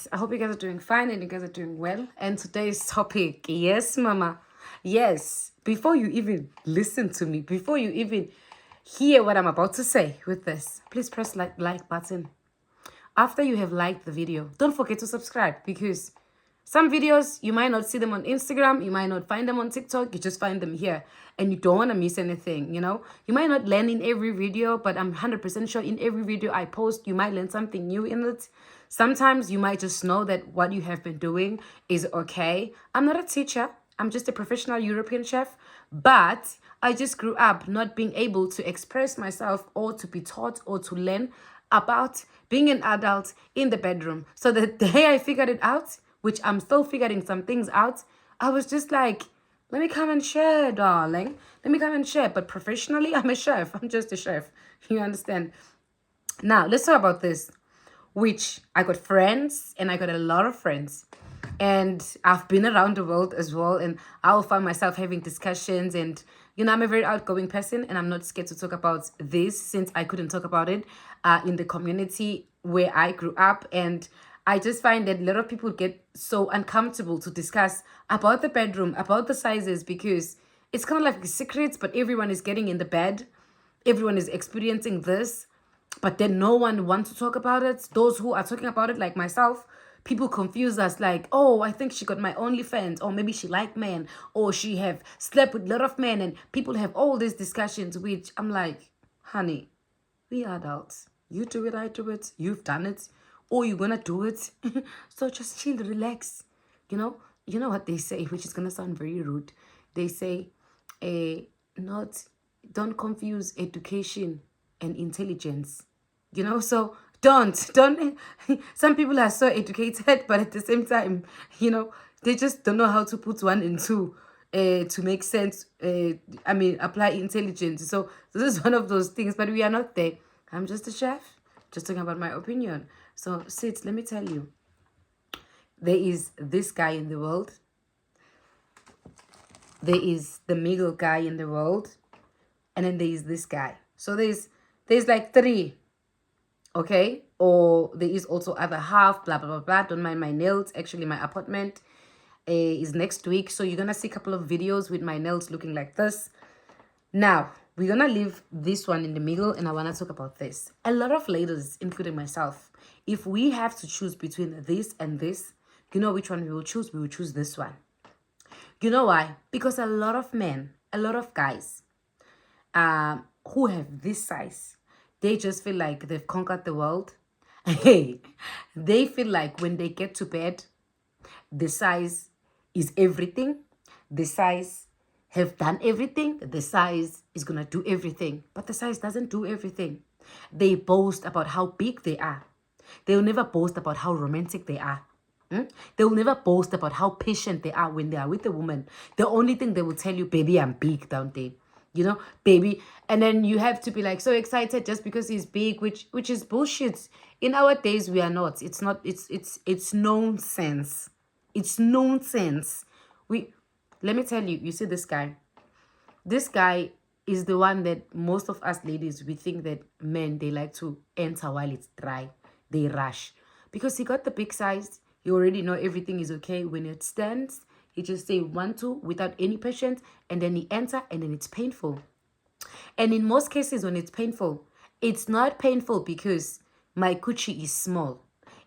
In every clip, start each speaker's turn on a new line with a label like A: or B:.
A: guys. I hope you guys are doing fine and you guys are doing well. And today's topic, yes, mama. Yes, before you even listen to me, before you even hear what I'm about to say with this, please press like button. After you have liked the video, don't forget to subscribe because some videos, you might not see them on Instagram, you might not find them on TikTok, you just find them here and you don't want to miss anything, you know? You might not learn in every video, but I'm 100% sure in every video I post, you might learn something new in it. Sometimes you might just know that what you have been doing is okay. I'm not a teacher, I'm just a professional European chef, but I just grew up not being able to express myself or to be taught or to learn about being an adult in the bedroom. So the day I figured it out, which I'm still figuring some things out, I was just like, let me come and share, darling. Let me come and share. But professionally, I'm a chef. I'm just a chef. You understand? Now, let's talk about this, which I got friends and I got a lot of friends. And I've been around the world as well. And I'll find myself having discussions. And, you know, I'm a very outgoing person and I'm not scared to talk about this since I couldn't talk about it in the community where I grew up. And I just find that a lot of people get so uncomfortable to discuss about the bedroom, about the sizes, because it's kind of like secrets, but everyone is getting in the bed. Everyone is experiencing this, but then no one wants to talk about it. Those who are talking about it, like myself, people confuse us like, oh, I think she got my OnlyFans, or maybe she like men, or she have slept with a lot of men, and people have all these discussions, which I'm like, honey, we are adults. You do it, I do it, you've done it, or you're gonna do it. So just chill, relax. You know what they say, which is gonna sound very rude. They say, not don't confuse education and intelligence. So don't some people are so educated, but at the same time, they just don't know how to put one and two to make sense. Apply intelligence. So this is one of those things, but we are not there. I'm just a chef, just talking about my opinion. So sit, let me tell you, there is this guy in the world, there is the middle guy in the world, and then there is this guy. So there's like three, okay? Or there is also other half, blah blah blah blah. Don't mind my nails. Actually, my apartment is next week, so you're gonna see a couple of videos with my nails looking like this. Now we're gonna leave this one in the middle, and I want to talk about this. A lot of ladies, including myself, if we have to choose between this and this, you know which one we will choose? We will choose this one. You know why? Because a lot of men, a lot of guys who have this size, they just feel like they've conquered the world. Hey, they feel like when they get to bed, the size is everything. The size have done everything. The size is going to do everything. But the size doesn't do everything. They boast about how big they are. They'll never boast about how romantic they are. They'll never boast about how patient they are when they are with a woman. The only thing they will tell you, baby, I'm big, don't they? Baby. And then you have to be like so excited just because he's big, which is bullshit. In our days, we are not. It's not. It's nonsense. It's nonsense. Let me tell you. You see this guy. This guy is the one that most of us ladies, we think that men, they like to enter while it's dry. They rush because he got the big size. You already know everything is okay. When it stands, he just say 1, 2 without any patience, and then he enter, and then it's painful. And in most cases, when it's painful, it's not painful because my coochie is small.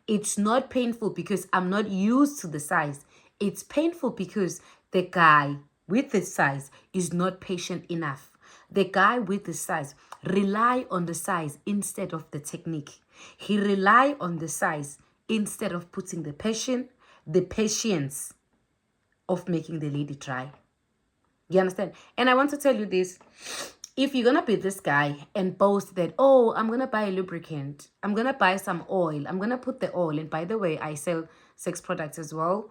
A: It's not painful because I'm not used to the size. It's painful because the guy with the size is not patient enough. The guy with the size rely on the size instead of the technique. He rely on the size instead of putting the patience of making the lady try. You understand? And I want to tell you this. If you're going to be this guy and boast that, oh, I'm going to buy a lubricant, I'm going to buy some oil, I'm going to put the oil. And by the way, I sell sex products as well.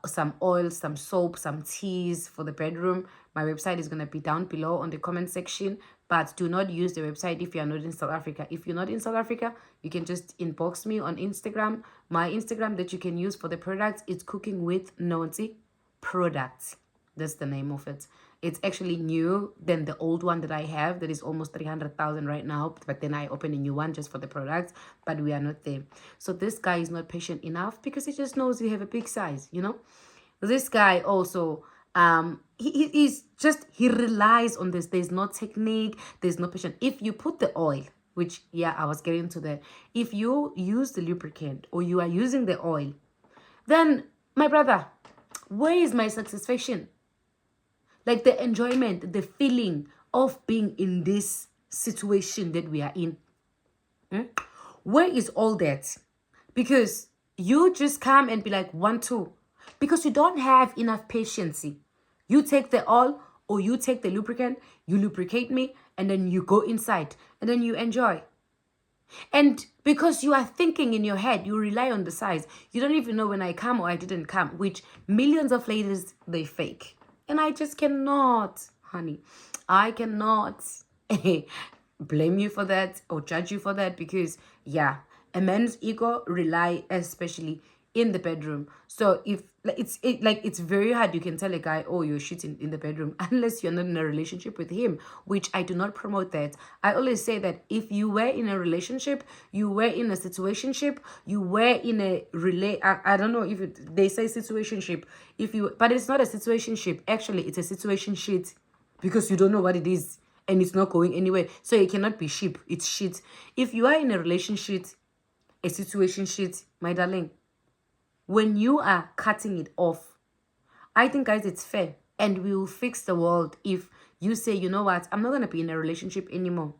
A: Some oil, some soap, some teas for the bedroom. My website is going to be down below on the comment section. But do not use the website if you are not in South Africa. If you're not in South Africa, you can just inbox me on Instagram. My Instagram that you can use for the products is Cooking with Nonti Products. That's the name of it. It's actually new than the old one that I have that is almost 300,000 right now. But then I open a new one just for the products, but we are not there. So this guy is not patient enough because he just knows you have a big size, you know. This guy also, he's just, he relies on this. There's no technique, there's no patience. If you put the oil, which, yeah, I was getting to that. If you use the lubricant or you are using the oil, then, my brother, where is my satisfaction? Like the enjoyment, the feeling of being in this situation that we are in. Where is all that? Because you just come and be like 1, 2. Because you don't have enough patience. You take the oil or you take the lubricant, you lubricate me, and then you go inside and then you enjoy. And because you are thinking in your head, you rely on the size. You don't even know when I come or I didn't come, which millions of ladies, they fake. And I just cannot, honey, I cannot blame you for that or judge you for that because, yeah, a man's ego rely especially in the bedroom. So if it's very hard, you can tell a guy, oh, you're shitting in the bedroom, unless you're not in a relationship with him, which I do not promote that. I always say that if you were in a relationship, you were in a situationship, you were in a I don't know if they say situationship, but it's not a situationship. Actually, it's a situation shit because you don't know what it is and it's not going anywhere. So it cannot be ship, it's shit. If you are in a relationship, a situation shit, my darling, when you are cutting it off, I think, guys, it's fair. And we will fix the world if you say, you know what, I'm not going to be in a relationship anymore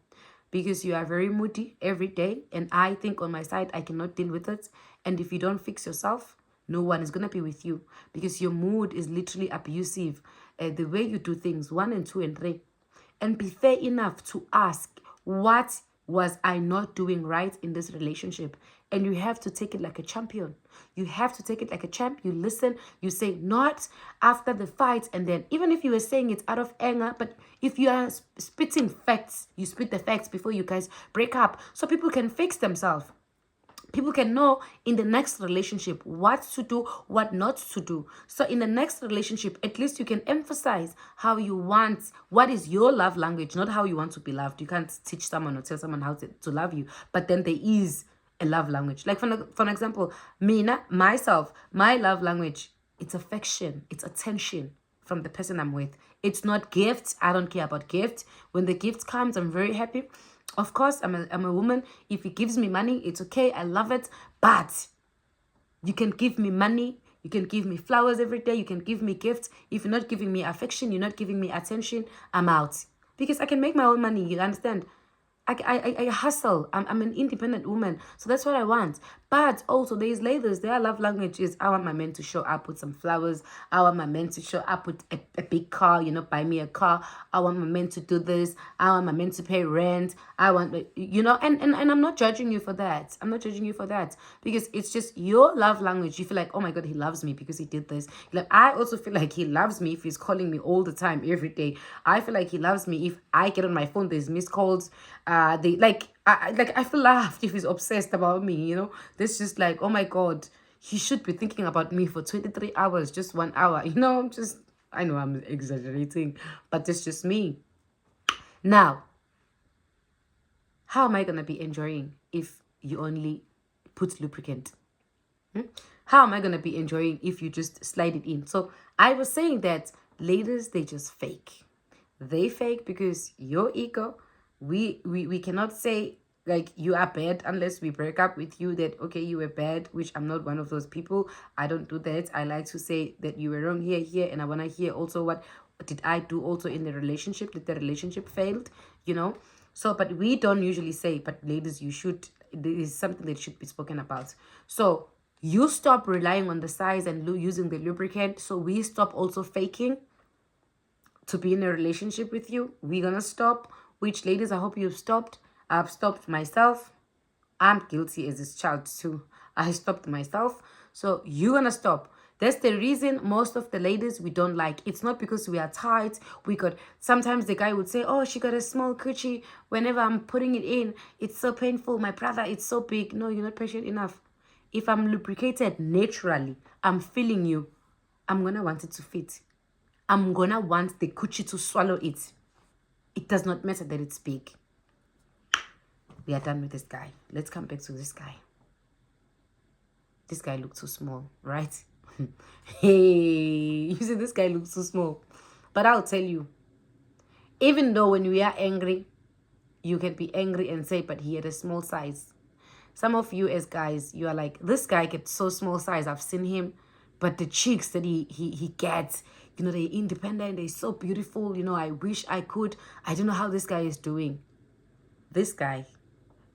A: because you are very moody every day. And I think on my side, I cannot deal with it. And if you don't fix yourself, no one is going to be with you because your mood is literally abusive. The way you do things, 1 and 2 and 3. And be fair enough to ask, what was I not doing right in this relationship? And you have to take it like a champion. You have to take it like a champ. You listen, you say not after the fight. And then even if you were saying it out of anger, but if you are spitting facts, you spit the facts before you guys break up so people can fix themselves. People can know in the next relationship what to do, what not to do. So in the next relationship, at least you can emphasize how you want, what is your love language, not how you want to be loved. You can't teach someone or tell someone how to love you. But then there is a love language. Like for example, myself, my love language, it's affection, it's attention from the person I'm with. It's not gifts. I don't care about gifts. When the gift comes, I'm very happy. Of course, I'm a woman. If he gives me money, it's okay. I love it. But you can give me money. You can give me flowers every day. You can give me gifts. If you're not giving me affection, you're not giving me attention, I'm out. Because I can make my own money. You understand? I hustle. I'm an independent woman. So that's what I want. But also, there's ladies, their love language is, I want my man to show up with some flowers. I want my man to show up with a big car, buy me a car. I want my man to do this. I want my man to pay rent. I want, and I'm not judging you for that. I'm not judging you for that. Because it's just your love language. You feel like, oh my God, he loves me because he did this. Like, I also feel like he loves me if he's calling me all the time, every day. I feel like he loves me if I get on my phone, there's missed calls. I feel laughed if he's obsessed about me, This just like, oh my God, he should be thinking about me for 23 hours, just 1 hour, I know I'm exaggerating, but it's just me. Now, how am I going to be enjoying if you only put lubricant? How am I going to be enjoying if you just slide it in? So I was saying that ladies, they just fake. They fake because your ego, we cannot say like you are bad unless we break up with you that, okay, you were bad, which I'm not one of those people. I don't do that. I like to say that you were wrong here, and I want to hear also what did I do also in the relationship. Did the relationship failed, So, but we don't usually say, but ladies, you should, there is something that should be spoken about. So you stop relying on the size and using the lubricant. So we stop also faking to be in a relationship with you. We're gonna stop, which ladies, I hope you've stopped. I've stopped myself. I'm guilty as this child too. I stopped myself. So you're gonna stop. That's the reason most of the ladies we don't like. It's not because we are tight. Sometimes the guy would say, oh, she got a small coochie. Whenever I'm putting it in, it's so painful. My brother, it's so big. No, you're not patient enough. If I'm lubricated naturally, I'm feeling you, I'm gonna want it to fit. I'm gonna want the coochie to swallow it. It does not matter that it's big. We are done with this guy. Let's come back to this guy. This guy looks too small, right? Hey, you see, this guy looks too small. But I'll tell you, even though when we are angry, you can be angry and say, but he had a small size. Some of you as guys, you are like, this guy gets so small size. I've seen him. But the chicks that he gets, you know, they're independent. They're so beautiful. You know, I wish I could. I don't know how this guy is doing. This guy,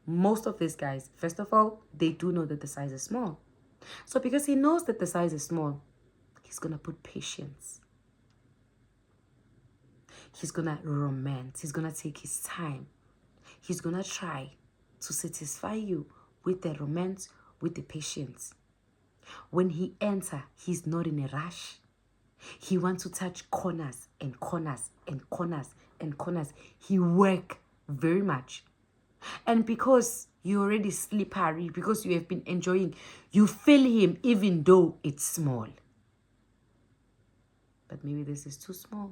A: most of these guys, first of all, they do know that the size is small. So because he knows that the size is small, he's going to put patience. He's going to romance. He's going to take his time. He's going to try to satisfy you with the romance, with the patience. When he enters, he's not in a rush. He wants to touch corners and corners and corners and corners. He works very much. And because you already slippery, because you have been enjoying, you feel him even though it's small. But maybe this is too small.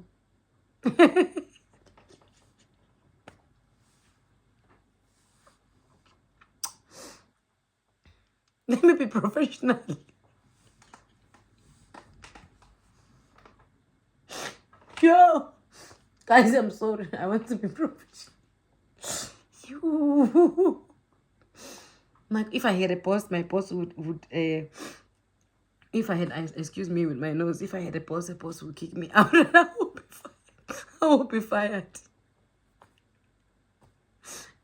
A: Let me be professional. Yo, guys, I'm sorry. I want to be professional. You. Like, if I had a boss, my boss would if I had, excuse me with my nose, if I had a boss would kick me out and I would be fired. I would be fired.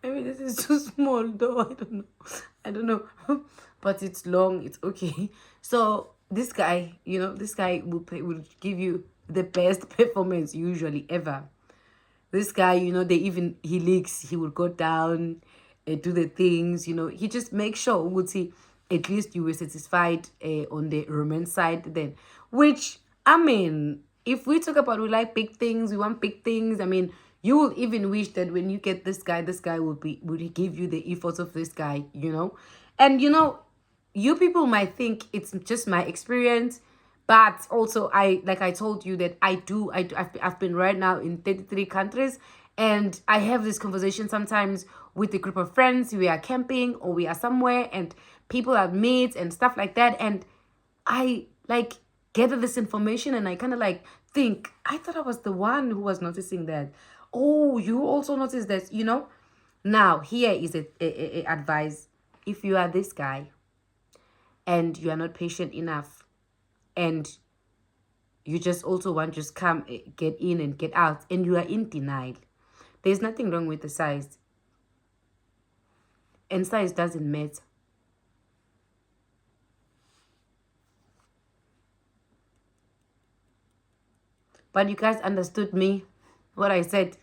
A: Maybe this is too small though. I don't know. But it's long. It's okay. So this guy, you know, this guy will give you the best performance usually ever. This guy, you know, he leaks. He will go down and do the things, you know. He just makes sure, would see, at least you were satisfied on the romance side then. Which, I mean, if we talk about we like big things, we want big things, I mean, you will even wish that when you get this guy would give you the efforts of this guy, you know. And, you know, you people might think it's just my experience, but also like I told you that I've been right now in 33 countries, and I have this conversation sometimes with a group of friends. We are camping or we are somewhere and people are mates and stuff like that, and I like gather this information and I kind of like think, I thought I was the one who was noticing that. Oh, you also noticed that, you know. Now here is a advice. If you are this guy and you are not patient enough, and you just also want to just come, get in and get out, and you are in denial, there's nothing wrong with the size. And size doesn't matter. But you guys understood me, what I said.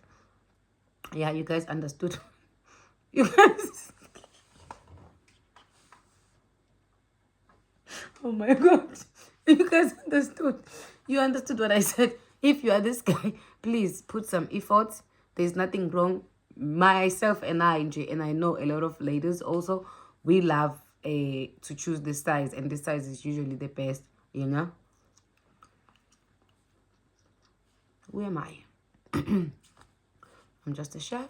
A: Yeah, you guys understood. You guys. Oh my God. You guys understood. You understood what I said. If you are this guy, please put some effort. There's nothing wrong. Myself and I know a lot of ladies also, we love to choose the size, and the size is usually the best, you know. Who am I? I'm just a chef.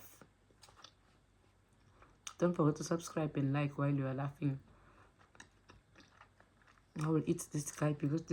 A: Don't forget to subscribe and like while you are laughing. I will eat this guy because this